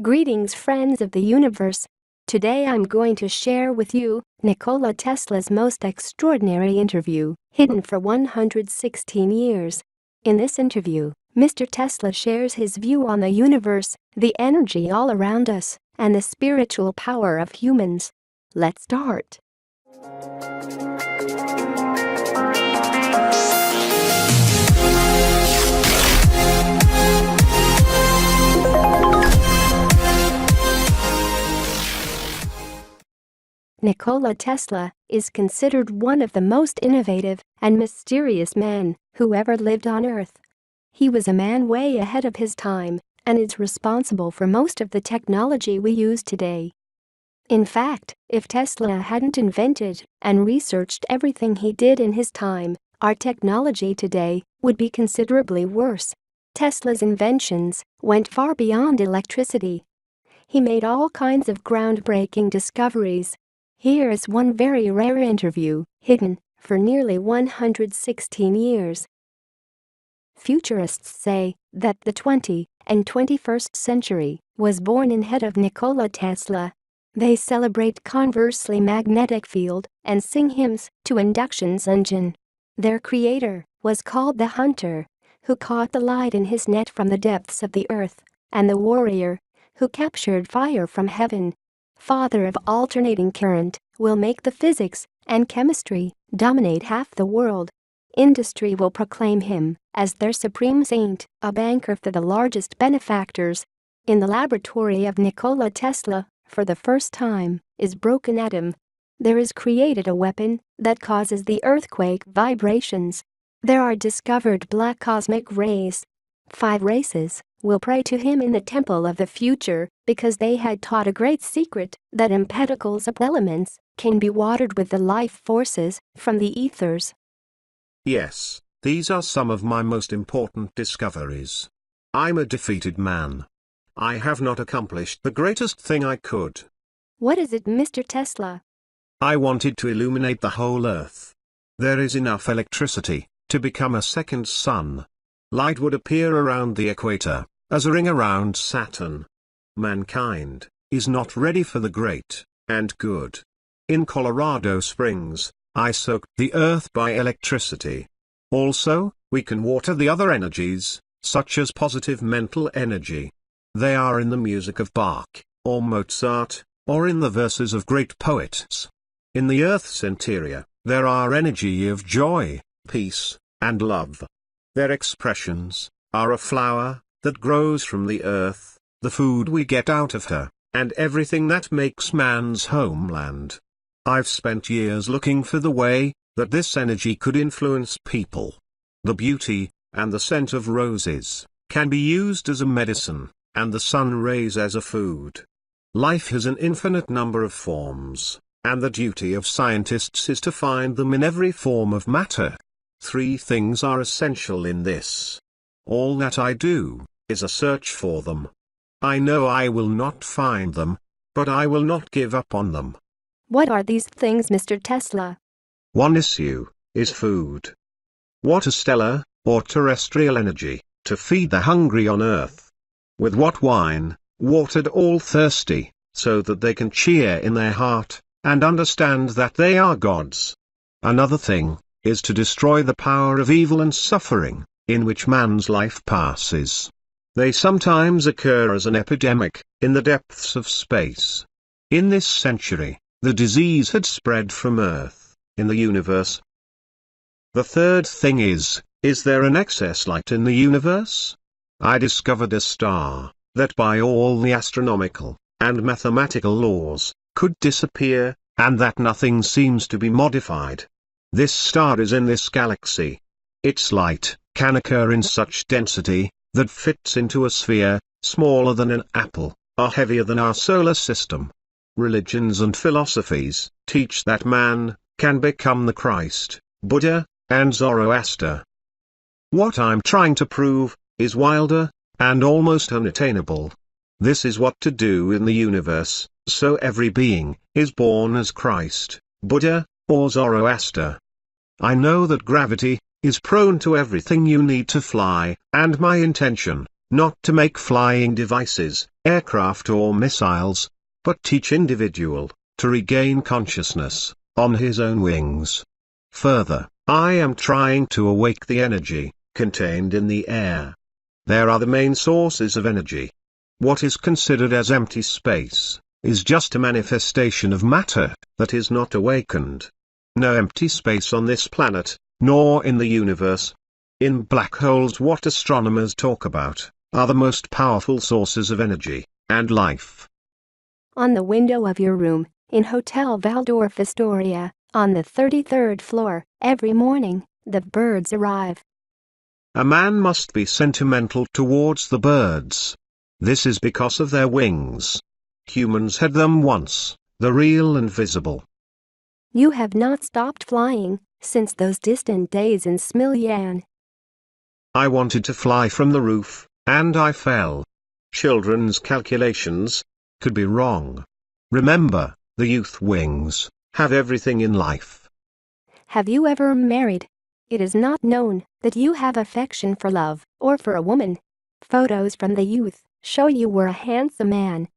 Greetings, friends of the universe. Today I'm going to share with you Nikola Tesla's most extraordinary interview, hidden for 116 years. In this interview, Mr. Tesla shares his view on the universe, the energy all around us, and the spiritual power of humans. Let's start. Nikola Tesla is considered one of the most innovative and mysterious men who ever lived on Earth. He was a man way ahead of his time and is responsible for most of the technology we use today. In fact, if Tesla hadn't invented and researched everything he did in his time, our technology today would be considerably worse. Tesla's inventions went far beyond electricity. He made all kinds of groundbreaking discoveries. Here is one very rare interview, hidden for nearly 116 years. Futurists say that the 20th and 21st century was born in head of Nikola Tesla. They celebrate conversely magnetic field and sing hymns to induction's engine. Their creator was called the hunter, who caught the light in his net from the depths of the earth, and the warrior, who captured fire from heaven. Father of alternating current, will make the physics and chemistry dominate half the world. Industry will proclaim him as their supreme saint, a banker for the largest benefactors. In the laboratory of Nikola Tesla, for the first time, is broken atom. There is created a weapon that causes the earthquake vibrations. There are discovered black cosmic rays. 5 races will pray to him in the temple of the future because they had taught a great secret that particles of elements can be watered with the life forces from the ethers. Yes, these are some of my most important discoveries. I'm a defeated man. I have not accomplished the greatest thing I could. What is it, Mr. Tesla? I wanted to illuminate the whole Earth. There is enough electricity to become a second sun. Light would appear around the equator, as a ring around Saturn. Mankind is not ready for the great and good. In Colorado Springs, I soaked the earth by electricity. Also, we can water the other energies, such as positive mental energy. They are in the music of Bach, or Mozart, or in the verses of great poets. In the earth's interior, there are energy of joy, peace, and love. Their expressions are a flower that grows from the earth, the food we get out of her, and everything that makes man's homeland. I've spent years looking for the way that this energy could influence people. The beauty and the scent of roses can be used as a medicine, and the sun rays as a food. Life has an infinite number of forms, and the duty of scientists is to find them in every form of matter. 3 things are essential in this. All that I do is a search for them. I know I will not find them, but I will not give up on them. What are these things, Mr. Tesla? One issue is food. What a stellar or terrestrial energy to feed the hungry on Earth. With what wine, watered all thirsty, so that they can cheer in their heart and understand that they are gods. Another thing is to destroy the power of evil and suffering, in which man's life passes. They sometimes occur as an epidemic, in the depths of space. In this century, the disease had spread from Earth, in the universe. The third thing is there an excess light in the universe? I discovered a star that by all the astronomical and mathematical laws could disappear, and that nothing seems to be modified. This star is in this galaxy. Its light can occur in such density that fits into a sphere, smaller than an apple, or heavier than our solar system. Religions and philosophies teach that man can become the Christ, Buddha, and Zoroaster. What I'm trying to prove is wilder and almost unattainable. This is what to do in the universe, so every being is born as Christ, Buddha, or Zoroaster. I know that gravity is prone to everything you need to fly, and my intention not to make flying devices, aircraft or missiles, but teach individual, to regain consciousness, on his own wings. Further, I am trying to awake the energy, contained in the air. There are the main sources of energy. What is considered as empty space, is just a manifestation of matter, that is not awakened. No empty space on this planet, nor in the universe. In black holes, what astronomers talk about, are the most powerful sources of energy, and life. On the window of your room, in Hotel Waldorf Astoria, on the 33rd floor, every morning, the birds arrive. A man must be sentimental towards the birds. This is because of their wings. Humans had them once, the real and visible. You have not stopped flying since those distant days in Smiljan. I wanted to fly from the roof, and I fell. Children's calculations could be wrong. Remember, the youth wings have everything in life. Have you ever married? It is not known that you have affection for love or for a woman. Photos from the youth show you were a handsome man.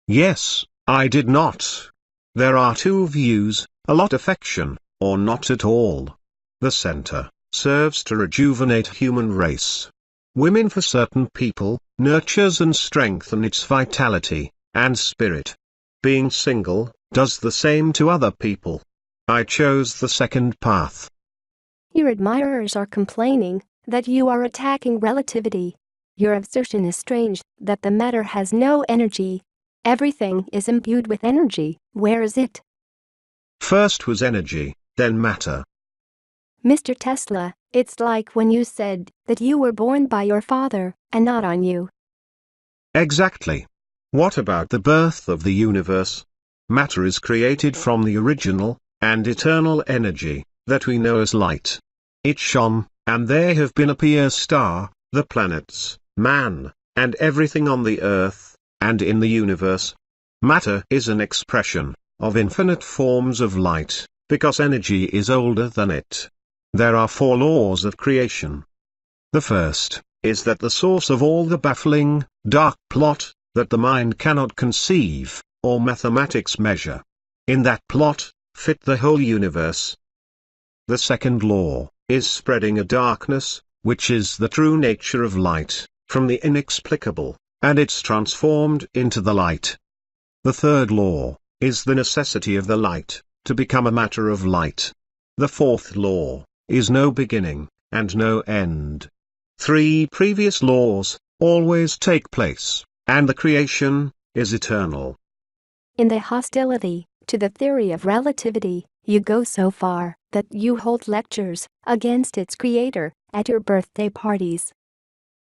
Yes, I did not. There are two views, a lot affection, or not at all. The center serves to rejuvenate human race. Women for certain people, nurtures and strengthen its vitality and spirit. Being single does the same to other people. I chose the second path. Your admirers are complaining that you are attacking relativity. Your assertion is strange, that the matter has no energy. Everything is imbued with energy. Where is it? First was energy, then matter. Mr. Tesla, it's like when you said that you were born by your father, and not on you. Exactly. What about the birth of the universe? Matter is created from the original, and eternal energy, that we know as light. It shone, and there have been a pure star, the planets, man, and everything on the earth, and in the universe. Matter is an expression of infinite forms of light, because energy is older than it. There are 4 laws of creation. The first is that the source of all the baffling, dark plot, that the mind cannot conceive, or mathematics measure. In that plot, fit the whole universe. The second law is spreading a darkness, which is the true nature of light, from the inexplicable, and it's transformed into the light. The third law is the necessity of the light to become a matter of light. The fourth law is no beginning and no end. 3 previous laws always take place, and the creation is eternal. In the hostility to the theory of relativity, you go so far that you hold lectures against its creator at your birthday parties.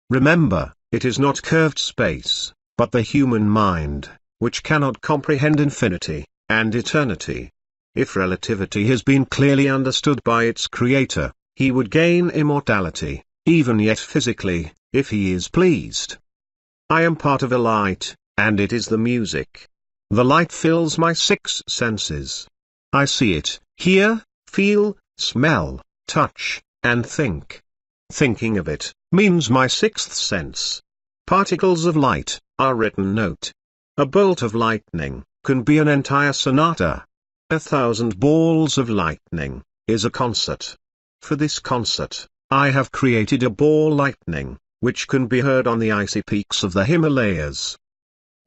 Remember, it is not curved space, but the human mind, which cannot comprehend infinity and eternity. If relativity has been clearly understood by its creator, he would gain immortality, even yet physically, if he is pleased. I am part of a light, and it is the music. The light fills my 6 senses. I see it, hear, feel, smell, touch, and think. Thinking of it means my 6th sense. Particles of light are written note. A bolt of lightning can be an entire sonata. 1,000 balls of lightning is a concert. For this concert, I have created a ball lightning, which can be heard on the icy peaks of the Himalayas.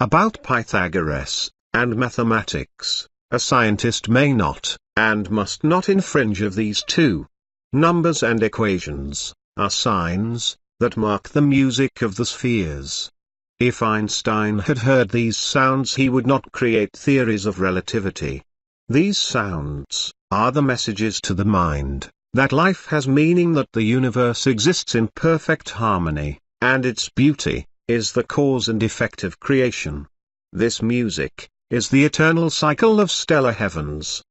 About Pythagoras and mathematics, a scientist may not, and must not infringe of these 2. Numbers and equations are signs that mark the music of the spheres. If Einstein had heard these sounds, he would not create theories of relativity. These sounds are the messages to the mind that life has meaning, that the universe exists in perfect harmony, and its beauty is the cause and effect of creation. This music is the eternal cycle of stellar heavens.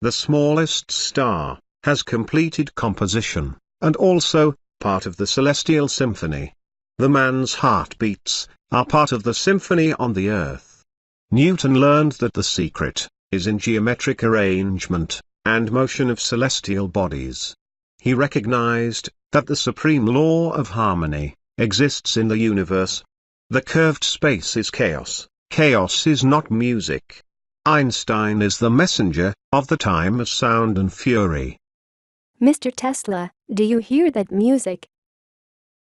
The smallest star has completed composition, and also part of the celestial symphony. The man's heartbeats are part of the symphony on the earth. Newton learned that the secret is in geometric arrangement and motion of celestial bodies. He recognized that the supreme law of harmony exists in the universe. The curved space is chaos. Chaos is not music. Einstein is the messenger of the time of sound and fury. Mr. Tesla, do you hear that music?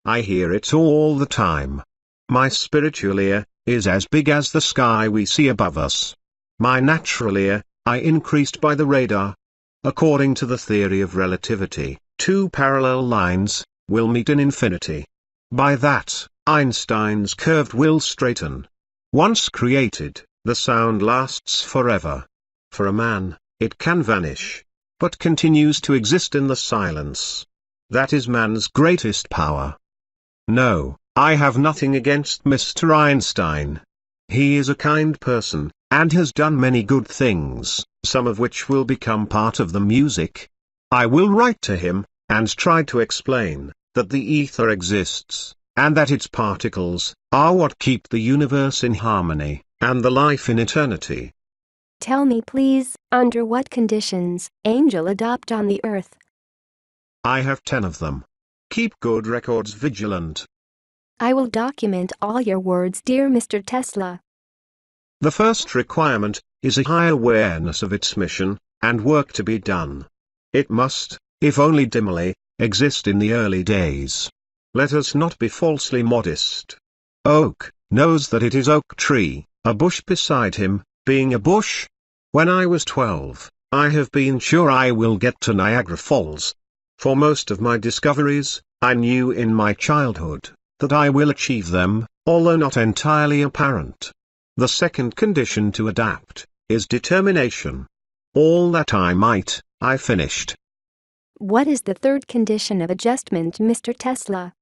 I hear it all the time. My spiritual ear is as big as the sky we see above us. My natural ear I increased by the radar. According to the theory of relativity, two parallel lines will meet in infinity. By that, Einstein's curve will straighten. Once created, the sound lasts forever. For a man, it can vanish, but continues to exist in the silence. That is man's greatest power. No, I have nothing against Mr. Einstein. He is a kind person, and has done many good things, some of which will become part of the music. I will write to him, and try to explain that the ether exists, and that its particles are what keep the universe in harmony, and the life in eternity. Tell me please, under what conditions angel adopt on the earth? I have 10 of them. Keep good records vigilant. I will document all your words, dear Mr. Tesla. The first requirement is a high awareness of its mission and work to be done. It must, if only dimly, exist in the early days. Let us not be falsely modest. Oak knows that it is oak tree, a bush beside him, being a bush. When I was 12, I have been sure I will get to Niagara Falls. For most of my discoveries, I knew in my childhood that I will achieve them, although not entirely apparent. The second condition to adapt is determination. All that I might, I finished. What is the third condition of adjustment, Mr. Tesla?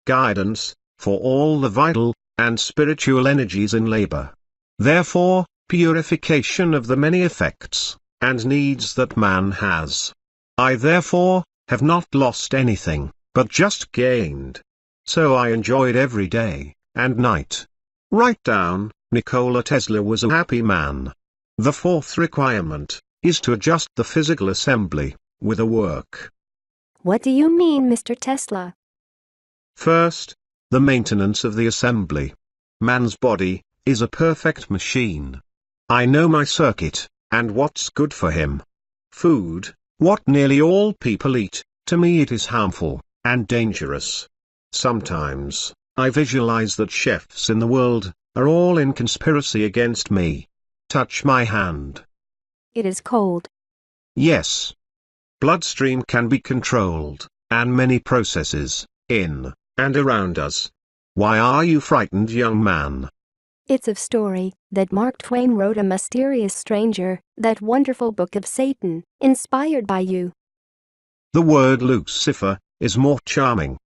Guidance, for all the vital and spiritual energies in labor. Therefore, purification of the many effects and needs that man has. I therefore have not lost anything, but just gained. So I enjoyed every day and night. Write down, Nikola Tesla was a happy man. The fourth requirement is to adjust the physical assembly with a work. What do you mean, Mr. Tesla? First, the maintenance of the assembly. Man's body is a perfect machine. I know my circuit, and what's good for him. Food, what nearly all people eat, to me it is harmful and dangerous. Sometimes, I visualize that chefs in the world are all in conspiracy against me. Touch my hand. It is cold. Yes. Bloodstream can be controlled, and many processes, in and around us. Why are you frightened, young man? It's a story that Mark Twain wrote, A Mysterious Stranger, that wonderful book of Satan, inspired by you. The word Lucifer is more charming.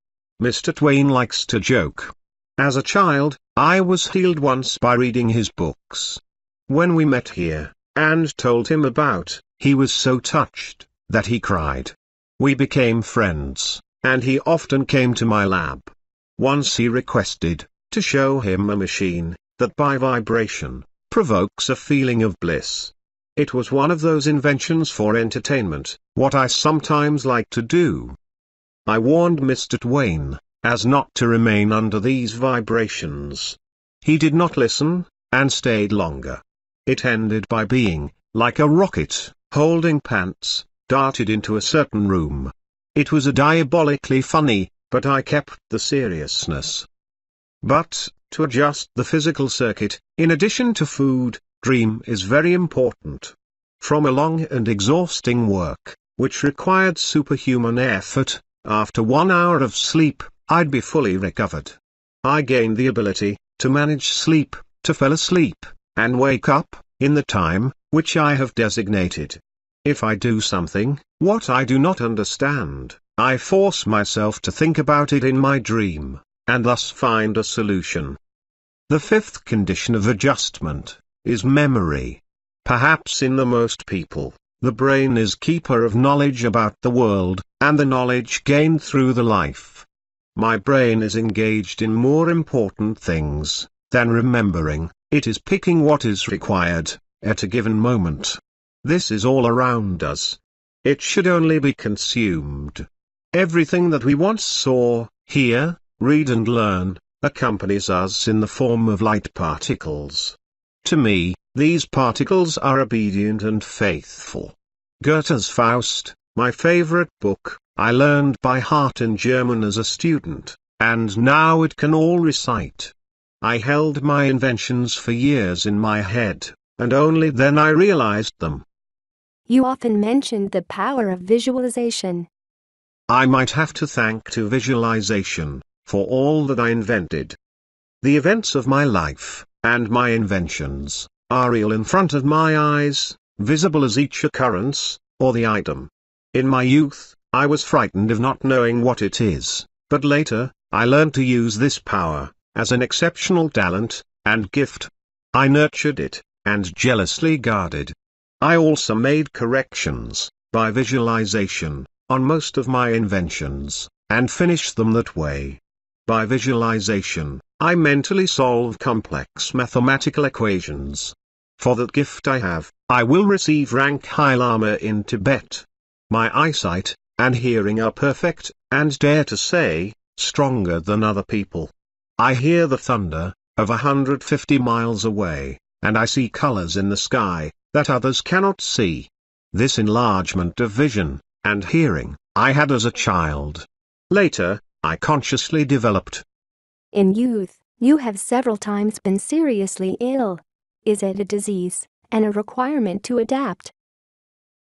Mr. Twain likes to joke. As a child, I was healed once by reading his books. When we met here, and told him about, he was so touched that he cried. We became friends, and he often came to my lab. Once he requested to show him a machine that by vibration provokes a feeling of bliss. It was one of those inventions for entertainment, what I sometimes like to do. I warned Mr. Twain as not to remain under these vibrations. He did not listen, and stayed longer. It ended by being like a rocket, holding pants, darted into a certain room. It was diabolically funny, but I kept the seriousness. But, to adjust the physical circuit, in addition to food, dream is very important. From a long and exhausting work, which required superhuman effort, after 1 hour of sleep, I'd be fully recovered. I gained the ability to manage sleep, to fall asleep, and wake up, in the time which I have designated. If I do something, what I do not understand, I force myself to think about it in my dream, and thus find a solution. The fifth condition of adjustment is memory. Perhaps in the most people, the brain is keeper of knowledge about the world, and the knowledge gained through the life. My brain is engaged in more important things than remembering. It is picking what is required at a given moment. This is all around us. It should only be consumed. Everything that we once saw, hear, read and learn, accompanies us in the form of light particles. To me, these particles are obedient and faithful. Goethe's Faust, my favorite book, I learned by heart in German as a student, and now it can all recite. I held my inventions for years in my head, and only then I realized them. You often mentioned the power of visualization. I might have to thank to visualization for all that I invented. The events of my life, and my inventions, are real in front of my eyes, visible as each occurrence, or the item. In my youth, I was frightened of not knowing what it is, but later, I learned to use this power as an exceptional talent and gift. I nurtured it, and jealously guarded. I also made corrections, by visualization, on most of my inventions, and finished them that way. By visualization, I mentally solve complex mathematical equations. For that gift I have, I will receive rank High Lama in Tibet. My eyesight and hearing are perfect, and dare to say, stronger than other people. I hear the thunder of 150 miles away, and I see colors in the sky that others cannot see. This enlargement of vision and hearing I had as a child. Later, I consciously developed. In youth, you have several times been seriously ill. Is it a disease, and a requirement to adapt?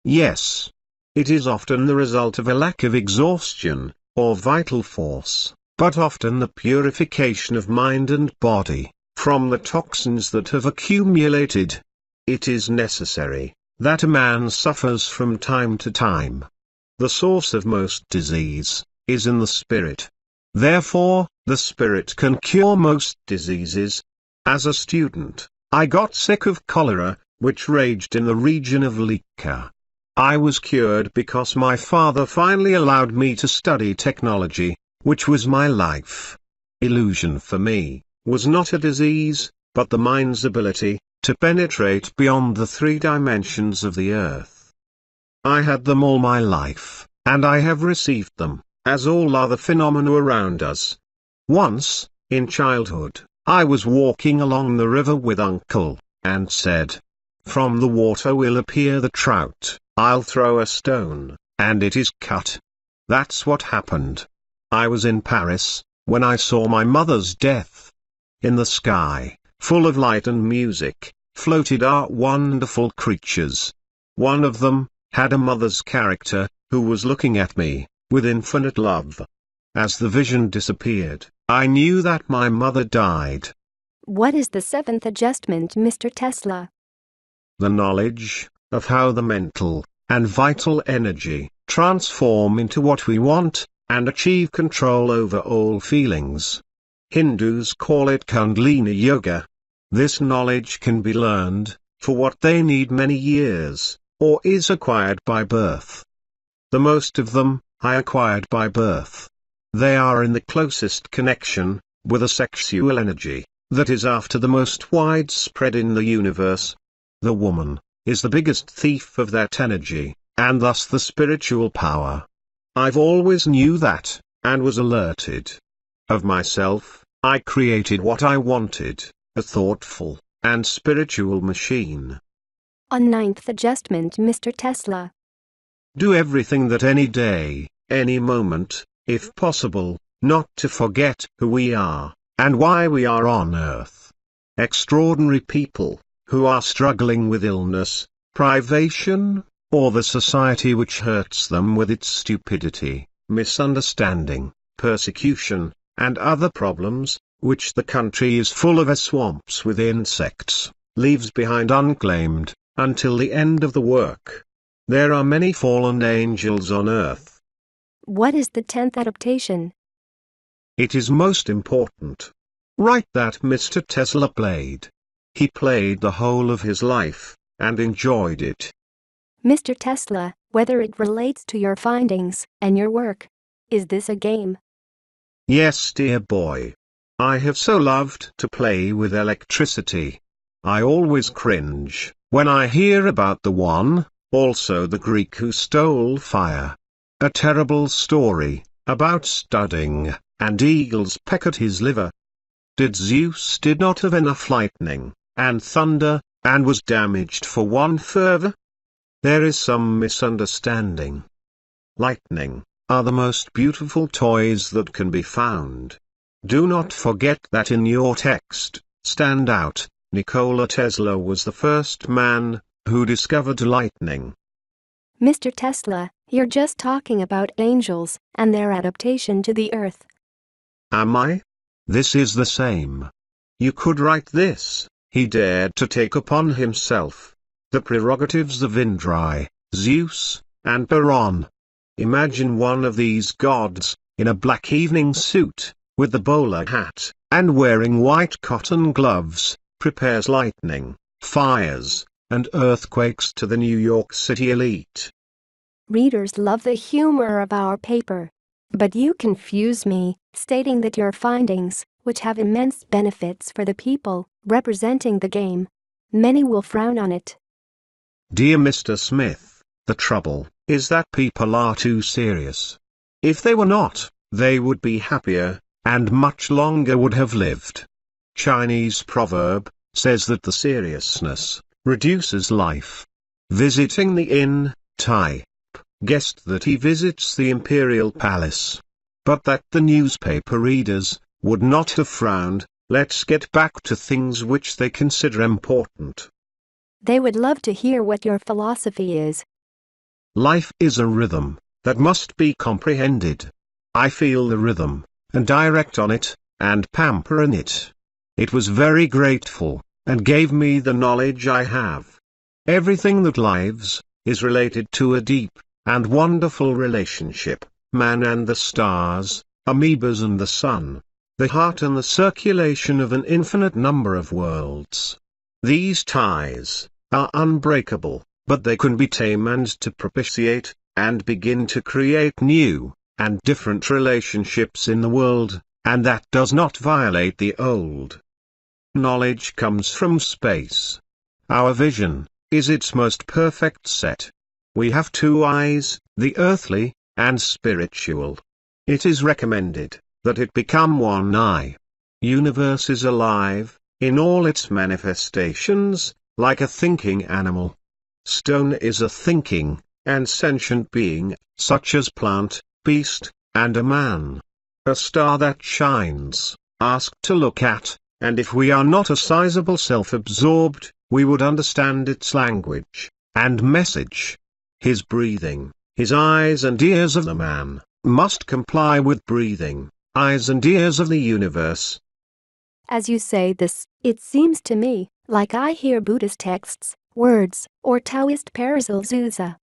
Yes. It is often the result of a lack of exhaustion, or vital force, but often the purification of mind and body, from the toxins that have accumulated. It is necessary that a man suffers from time to time. The source of most disease is in the spirit. Therefore, the spirit can cure most diseases. As a student, I got sick of cholera, which raged in the region of Lika. I was cured because my father finally allowed me to study technology, which was my life. Illusion for me was not a disease, but the mind's ability to penetrate beyond the 3 dimensions of the earth. I had them all my life, and I have received them, as all other phenomena around us. Once, in childhood, I was walking along the river with uncle, and said, "From the water will appear the trout, I'll throw a stone, and it is cut." That's what happened. I was in Paris, when I saw my mother's death. In the sky, full of light and music, floated our wonderful creatures. One of them had a mother's character, who was looking at me with infinite love. As the vision disappeared, I knew that my mother died. What is the 7th adjustment, Mr. Tesla? The knowledge of how the mental and vital energy transform into what we want, and achieve control over all feelings. Hindus call it Kundalini Yoga. This knowledge can be learned, for what they need many years, or is acquired by birth. The most of them, I acquired by birth. They are in the closest connection with a sexual energy that is after the most widespread in the universe. The woman is the biggest thief of that energy, and thus the spiritual power. I've always knew that, and was alerted. Of myself, I created what I wanted, a thoughtful and spiritual machine. On 9th adjustment, Mr. Tesla. Do everything that any day, any moment, if possible, not to forget who we are, and why we are on earth. Extraordinary people, who are struggling with illness, privation, or the society which hurts them with its stupidity, misunderstanding, persecution, and other problems, which the country is full of as swamps with insects, leaves behind unclaimed, until the end of the work. There are many fallen angels on earth. What is the 10th adaptation? It is most important. Right, that Mr. Tesla played. He played the whole of his life, and enjoyed it. Mr. Tesla, whether it relates to your findings and your work, is this a game? Yes, dear boy. I have so loved to play with electricity. I always cringe when I hear about the one, also the Greek who stole fire. A terrible story, about studying and eagles peck at his liver? Did Zeus did not have enough lightning, and thunder, and was damaged for one fervor? There is some misunderstanding. Lightning are the most beautiful toys that can be found. Do not forget that in your text, stand out, Nikola Tesla was the first man who discovered lightning. Mr. Tesla, you're just talking about angels and their adaptation to the earth. Am I? This is the same. You could write this: he dared to take upon himself the prerogatives of Indra, Zeus, and Charon. Imagine one of these gods, in a black evening suit, with the bowler hat, and wearing white cotton gloves, prepares lightning, fires, and earthquakes to the New York City elite. Readers love the humor of our paper. But you confuse me, stating that your findings, which have immense benefits for the people representing the game, many will frown on it. Dear Mr. Smith, the trouble is that people are too serious. If they were not, they would be happier, and much longer would have lived. Chinese proverb says that the seriousness reduces life. Visiting the inn, Tai guessed that he visits the imperial palace. But that the newspaper readers would not have frowned. Let's get back to things which they consider important. They would love to hear what your philosophy is. Life is a rhythm that must be comprehended. I feel the rhythm, and direct on it, and pamper in it. It was very grateful, and gave me the knowledge I have. Everything that lives is related to a deep and wonderful relationship: man and the stars, amoebas and the sun, the heart and the circulation of an infinite number of worlds. These ties are unbreakable, but they can be tamed to propitiate, and begin to create new and different relationships in the world, and that does not violate the old. Knowledge comes from space. Our vision is its most perfect set. We have two eyes, the earthly and spiritual. It is recommended that it become one eye. Universe is alive, in all its manifestations, like a thinking animal. Stone is a thinking and sentient being, such as plant, beast, and a man. A star that shines, ask to look at, and if we are not a sizable self-absorbed, we would understand its language and message. His breathing, his eyes and ears of the man, must comply with breathing, eyes and ears of the universe. As you say this, it seems to me like I hear Buddhist texts, words, or Taoist Paracelsuza.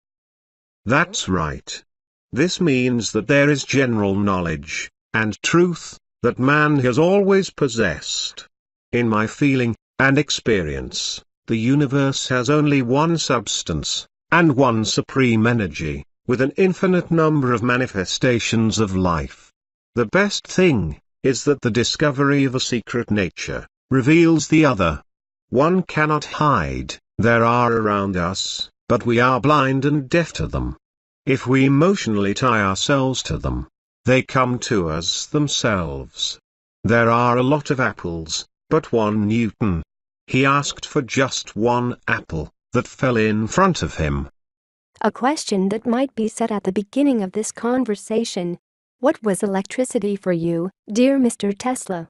That's right. This means that there is general knowledge and truth that man has always possessed. In my feeling and experience, the universe has only one substance, and one supreme energy, with an infinite number of manifestations of life. The best thing is that the discovery of a secret nature reveals the other. One cannot hide, there are around us, but we are blind and deaf to them. If we emotionally tie ourselves to them, they come to us themselves. There are a lot of apples, but one Newton. He asked for just one apple that fell in front of him. A question that might be set at the beginning of this conversation. What was electricity for you, dear Mr. Tesla?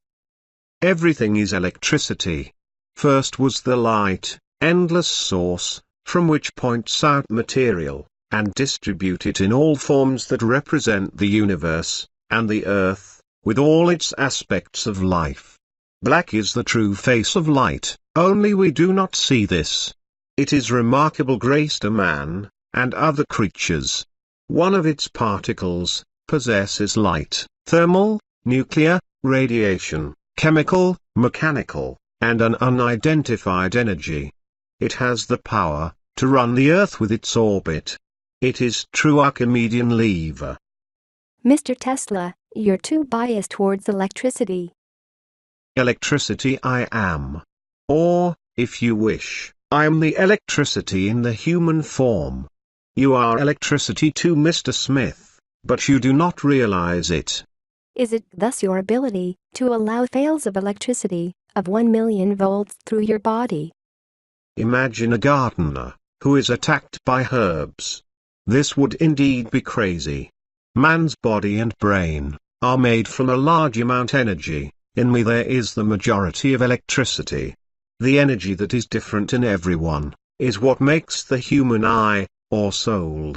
Everything is electricity. First was the light, endless source, from which points out material, and distribute it in all forms that represent the universe, and the earth, with all its aspects of life. Black is the true face of light, only we do not see this. It is remarkable grace to man, and other creatures. One of its particles possesses light, thermal, nuclear, radiation, chemical, mechanical, and an unidentified energy. It has the power to run the earth with its orbit. It is true Archimedean lever. Mr. Tesla, you're too biased towards electricity. Electricity I am. Or, if you wish, I am the electricity in the human form. You are electricity too, Mr. Smith, but you do not realize it. Is it thus your ability to allow fails of electricity of 1 million volts through your body? Imagine a gardener who is attacked by herbs. This would indeed be crazy. Man's body and brain are made from a large amount energy. In me there is the majority of electricity. The energy that is different in everyone is what makes the human eye, or soul.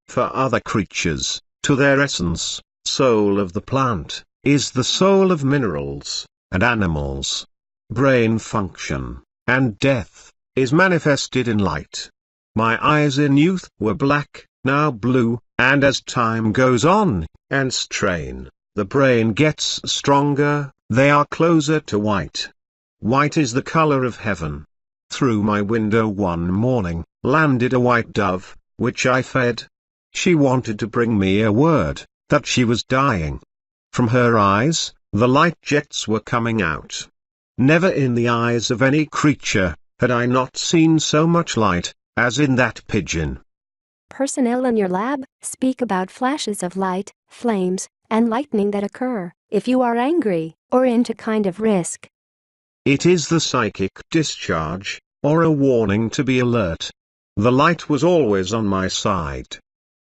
For other creatures, to their essence, soul of the plant, is the soul of minerals, and animals. Brain function, and death, is manifested in light. My eyes in youth were black, now blue, and as time goes on, and strain, the brain gets stronger, they are closer to white. White is the color of heaven. Through my window one morning, landed a white dove, which I fed. She wanted to bring me a word, that she was dying. From her eyes, the light jets were coming out. Never in the eyes of any creature, had I not seen so much light, as in that pigeon. Personnel in your lab speak about flashes of light, flames, and lightning that occur if you are angry or into kind of risk. It is the psychic discharge, or a warning to be alert. The light was always on my side.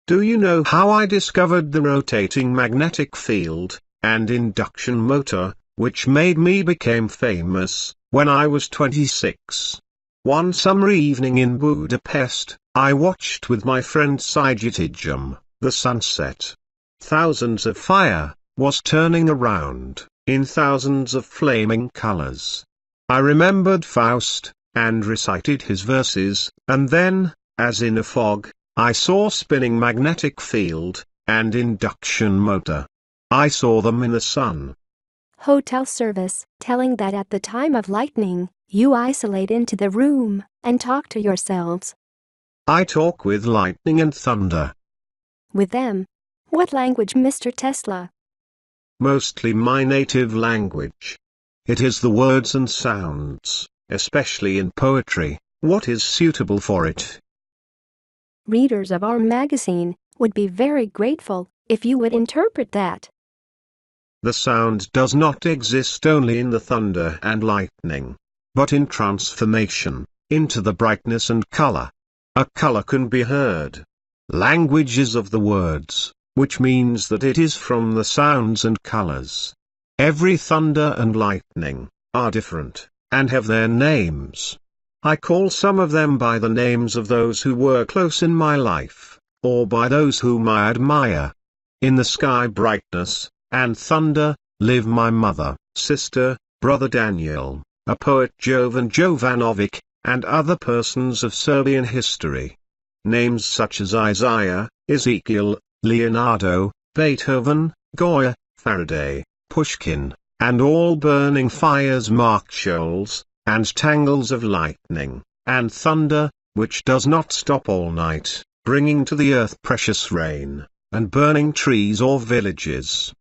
Do you know how I discovered the rotating magnetic field, and induction motor, which made me become famous, when I was 26? One summer evening in Budapest, I watched with my friend Sigitijum, the sunset. Thousands of fire was turning around, in thousands of flaming colors. I remembered Faust, and recited his verses, and then, as in a fog, I saw spinning magnetic field, and induction motor. I saw them in the sun. Hotel service, telling that at the time of lightning, you isolate into the room, and talk to yourselves. I talk with lightning and thunder. With them? What language, Mr. Tesla? Mostly my native language. It is the words and sounds, especially in poetry, what is suitable for it. Readers of our magazine would be very grateful if you would interpret that. The sound does not exist only in the thunder and lightning, but in transformation, into the brightness and color. A color can be heard. Language is of the words, which means that it is from the sounds and colors. Every thunder and lightning are different, and have their names. I call some of them by the names of those who were close in my life, or by those whom I admire. In the sky brightness, and thunder, live my mother, sister, brother Daniel, a poet Jovan Jovanovic, and other persons of Serbian history. Names such as Isaiah, Ezekiel, Leonardo, Beethoven, Goya, Faraday, Pushkin, and all burning fires mark shoals, and tangles of lightning, and thunder, which does not stop all night, bringing to the earth precious rain, and burning trees or villages.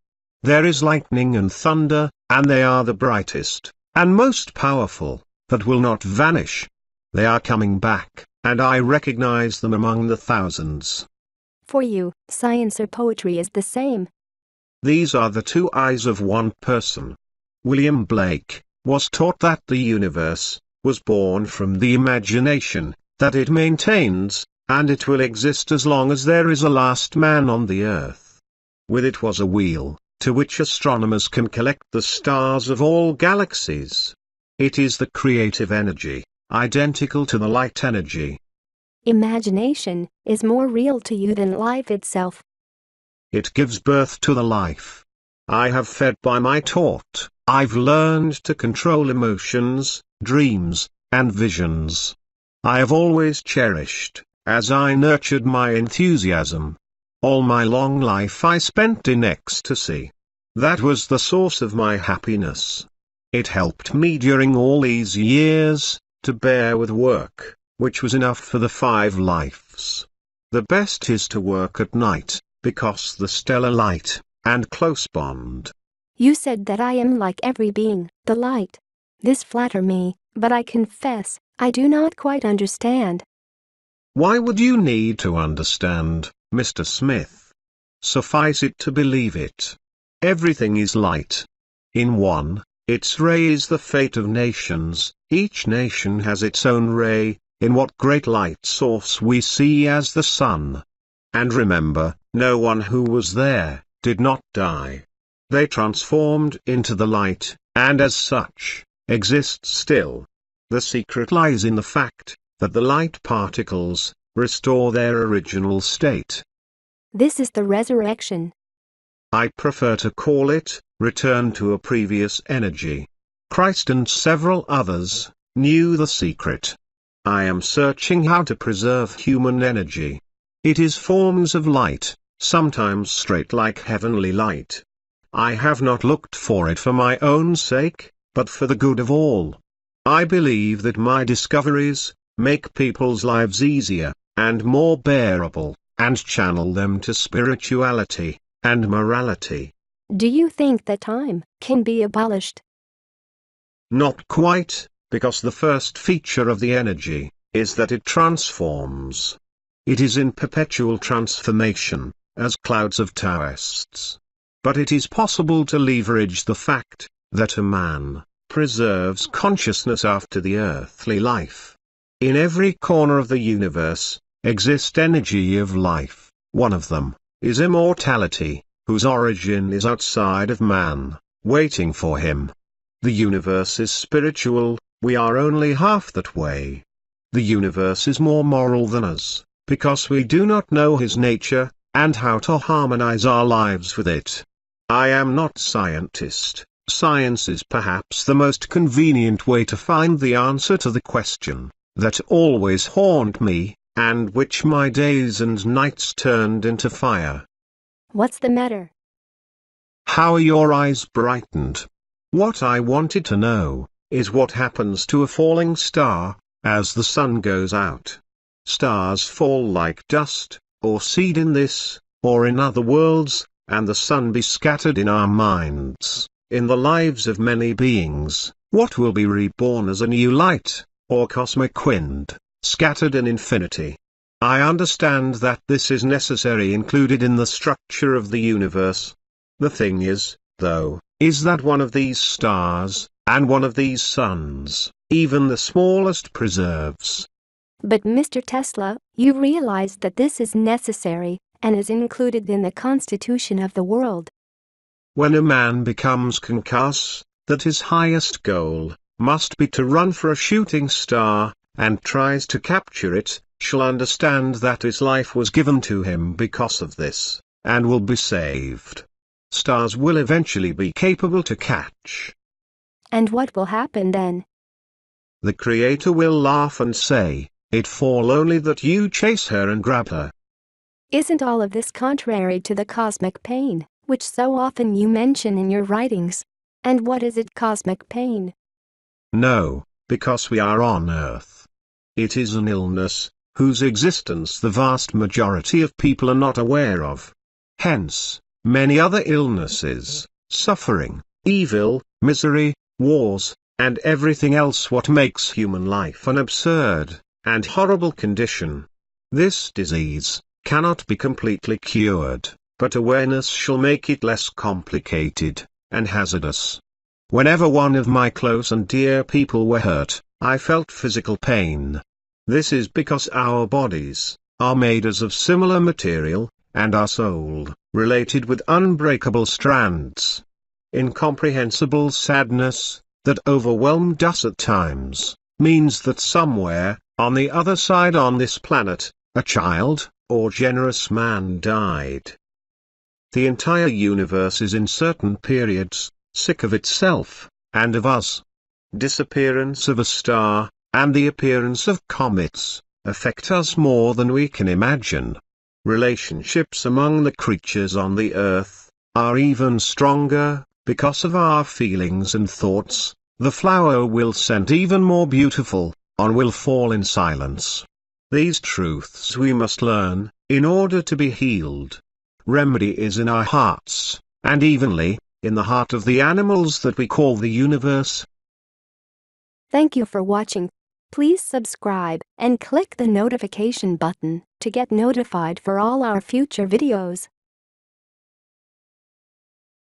There is lightning and thunder, and they are the brightest, and most powerful, that will not vanish. They are coming back, and I recognize them among the thousands. For you, science or poetry is the same. These are the two eyes of one person. William Blake was taught that the universe was born from the imagination, that it maintains, and it will exist as long as there is a last man on the earth. With it was a wheel, to which astronomers can collect the stars of all galaxies. It is the creative energy, identical to the light energy. Imagination is more real to you than life itself. It gives birth to the life. I have fed by my taught, I've learned to control emotions, dreams, and visions. I have always cherished, as I nurtured my enthusiasm. All my long life I spent in ecstasy. That was the source of my happiness. It helped me during all these years, to bear with work, which was enough for the 5 lives. The best is to work at night, because the stellar light, and close bond. You said that I am like every being, the light. This flatter me, but I confess, I do not quite understand. Why would you need to understand, Mr. Smith? Suffice it to believe it. Everything is light. In one, its ray is the fate of nations, each nation has its own ray, in what great light source we see as the sun. And remember, no one who was there, did not die. They transformed into the light, and as such, exist still. The secret lies in the fact, that the light particles, restore their original state. This is the resurrection. I prefer to call it, return to a previous energy. Christ and several others, knew the secret. I am searching how to preserve human energy. It is forms of light, sometimes straight like heavenly light. I have not looked for it for my own sake, but for the good of all. I believe that my discoveries, make people's lives easier, and more bearable, and channel them to spirituality, and morality. Do you think that time can be abolished? Not quite, because the first feature of the energy, is that it transforms. It is in perpetual transformation, as clouds of Taoists. But it is possible to leverage the fact, that a man, preserves consciousness after the earthly life. In every corner of the universe, exists energy of life, one of them, is immortality, whose origin is outside of man, waiting for him. The universe is spiritual, we are only half that way. The universe is more moral than us, because we do not know his nature, and how to harmonize our lives with it. I am not scientist. Science is perhaps the most convenient way to find the answer to the question, that always haunt me, and which my days and nights turned into fire. What's the matter? How are your eyes brightened? What I wanted to know, is what happens to a falling star, as the sun goes out. Stars fall like dust, or seed in this, or in other worlds, and the sun be scattered in our minds, in the lives of many beings. What will be reborn as a new light, or cosmic wind, scattered in infinity? I understand that this is necessary included in the structure of the universe. The thing is, though, is that one of these stars, and one of these suns, even the smallest preserves. But Mr. Tesla, you realize that this is necessary, and is included in the constitution of the world. When a man becomes conscious, that his highest goal, must be to run for a shooting star, and tries to capture it, shall understand that his life was given to him because of this, and will be saved. Stars will eventually be capable to catch. And what will happen then? The Creator will laugh and say, "It fall only that you chase her and grab her." Isn't all of this contrary to the cosmic pain, which so often you mention in your writings? And what is it, cosmic pain? No, because we are on Earth. It is an illness, whose existence the vast majority of people are not aware of. Hence, many other illnesses, suffering, evil, misery, wars, and everything else what makes human life an absurd, and horrible condition. This disease cannot be completely cured, but awareness shall make it less complicated, and hazardous. Whenever one of my close and dear people were hurt, I felt physical pain. This is because our bodies are made as of similar material, and our soul, related with unbreakable strands. Incomprehensible sadness, that overwhelmed us at times, means that somewhere, on the other side on this planet, a child, or generous man died. The entire universe is in certain periods, sick of itself, and of us. Disappearance of a star, and the appearance of comets, affect us more than we can imagine. Relationships among the creatures on the earth, are even stronger, because of our feelings and thoughts. The flower will scent even more beautiful, on will fall in silence. These truths we must learn, in order to be healed. Remedy is in our hearts, and evenly, in the heart of the animals that we call the universe. Thank you for watching. Please subscribe and click the notification button to get notified for all our future videos.